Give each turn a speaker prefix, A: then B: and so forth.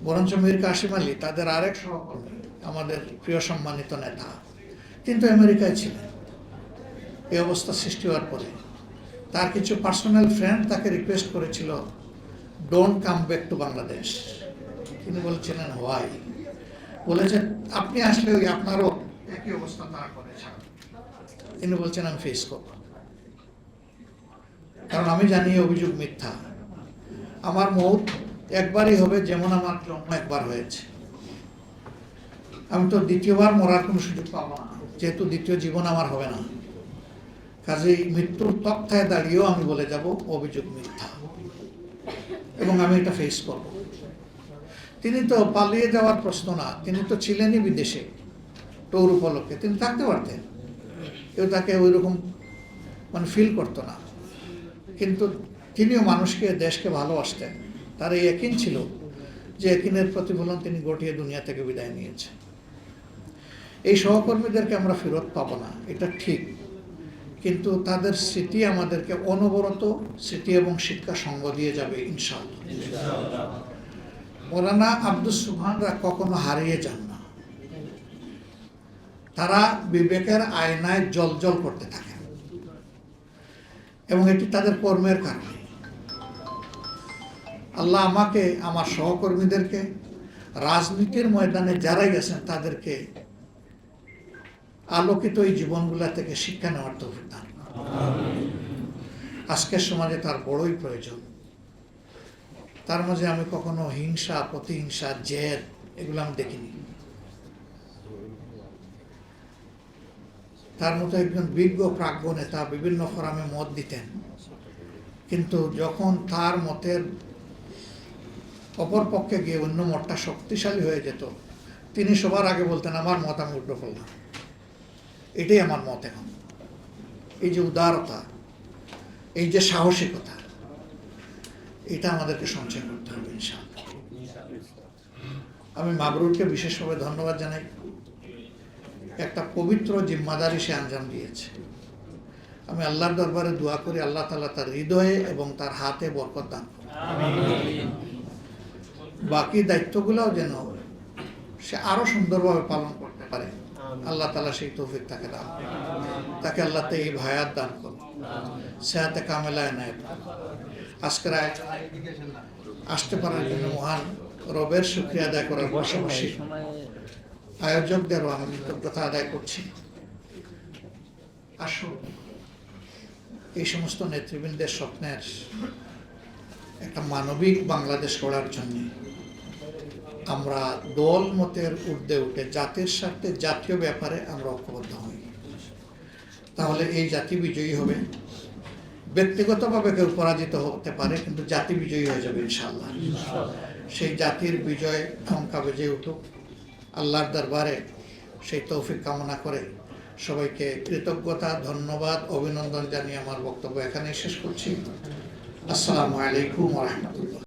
A: বরঞ্চ মীর কাসিম আলী তাদের আরেক সহকর্মী, আমাদের প্রিয় সম্মানিত নেতা, কিন্তু আমেরিকায় ছিলেন। এই অবস্থা সৃষ্টি হওয়ার পরে তার কিছু পার্সোনাল ফ্রেন্ড তাকে রিকোয়েস্ট করেছিল, don't come back to Bangladesh. তিনি বলেছিলেন হোয়াই? বলেছেন আপনি আসলে ওই আপনারও একই অবস্থা তারা করেছেন। তিনি বলছেন আমি ফেস করব, কারণ আমি জানি অভিযোগ মিথ্যা। আমার মৌত একবারই হবে, যেমন আমার জন্ম একবার হয়েছে। আমি তো দ্বিতীয়বার মরার কোনো সুযোগ পাবো না, যেহেতু দ্বিতীয় জীবন আমার হবে না। কাজেই মৃত্যুর তক্তায় দাঁড়িয়েও আমি বলে যাব অভিযোগ মিথ্যা, এবং আমি এটা ফেস করব। তিনি তো পালিয়ে যাওয়ার প্রশ্ন না, তিনি তো ছিলেনই বিদেশে ট্যুর উপলক্ষে, তিনি থাকতে পারতেন, কেউ তাকে ওই রকম ফিল করতো না। কিন্তু তিনিও মানুষকে, দেশকে ভালোবাসতেন। তার এই ইয়াকিন ছিল যে ইয়াকিনের প্রতিফলন তিনি ঘটিয়ে দুনিয়া থেকে বিদায় নিয়েছেন। এই সহকর্মীদেরকে আমরা ফেরত পাবো না, এটা ঠিক, কিন্তু তাদের স্মৃতি আমাদেরকে অনবরত স্মৃতি এবং শিক্ষা সঙ্গ দিয়ে যাবে ইনশাআল্লাহ। মৌলানা আব্দুস সুবহানরা কখনো হারিয়ে যান না, তারা বিবেকের আয়নায় জ্বলজ্বল করতে থাকেন, এবং এটি তাদের কর্মের কারণে। আল্লাহ আমাকে, আমার সহকর্মীদেরকে রাজনীতির ময়দানে যারাই গেছেন তাদেরকে আলোকিত এই জীবনগুলা থেকে শিক্ষা নেওয়ার তৌফিক দান। আজকের সমাজে তার বড়ই প্রয়োজন। তার মাঝে আমি কখনো হিংসা, প্রতিহিংসা, জেদ এগুলো আমি দেখিনি। তার মতো একজন বিজ্ঞ প্রাজ্ঞ নেতা বিভিন্ন ফোরামে মত দিতেন, কিন্তু যখন তার মতের অপর পক্ষে গিয়ে অন্য মতটা শক্তিশালী হয়ে যেত, তিনি সবার আগে বলতেন আমার মত আমি উল্টো করলাম, এটাই আমার মত। এখন এই যে উদারতা, এই যে সাহসিকতা, এটা আমাদেরকে সঞ্চয় করতে হবে ইনশাআল্লাহ। আমি মাবরুরকে বিশেষভাবে ধন্যবাদ জানাই। একটা পবিত্র জিম্মাদারি সে আঞ্জাম দিয়েছে। আমি আল্লাহর দরবারে দোয়া করি আল্লাহ তাআলা তার হৃদয়ে এবং তার হাতে বরকত দান করুন। বাকি দায়িত্বগুলোও যেন সে আরো সুন্দরভাবে পালন করতে পারে, আল্লাহ তাআলা সেই তৌফিক তাকে দান করুন। তাকে আল্লাহ এই ভায়াত দান করুন, সেহাতে কামেলা এনায়েত করুন। আজকের আসতে পারার জন্য মহান রবের শুকরিয়া আদায় করার পাশাপাশি আয়োজকদেরও আমি কৃতজ্ঞতা আদায় করছি। আসুন এই সমস্ত নেতৃবৃন্দের স্বপ্নের একটা মানবিক বাংলাদেশ গড়ার জন্য আমরা দল মতের ঊর্ধ্বে উঠে জাতির স্বার্থে, জাতীয় ব্যাপারে আমরা ঐক্যবদ্ধ হই। তাহলে এই জাতি বিজয়ী হবে। ব্যক্তিগতভাবে কেউ পরাজিত হতে পারে, কিন্তু জাতি বিজয়ী হয়ে যাবে ইনশাআল্লাহ। সেই জাতির বিজয় ঠঙ্কা বেজে উঠুক। আল্লাহর দরবারে সেই তৌফিক কামনা করে সবাইকে কৃতজ্ঞতা, ধন্যবাদ, অভিনন্দন জানিয়ে আমার বক্তব্য এখানেই শেষ করছি। আসসালামু আলাইকুম ওয়া রাহমাতুল্লাহ।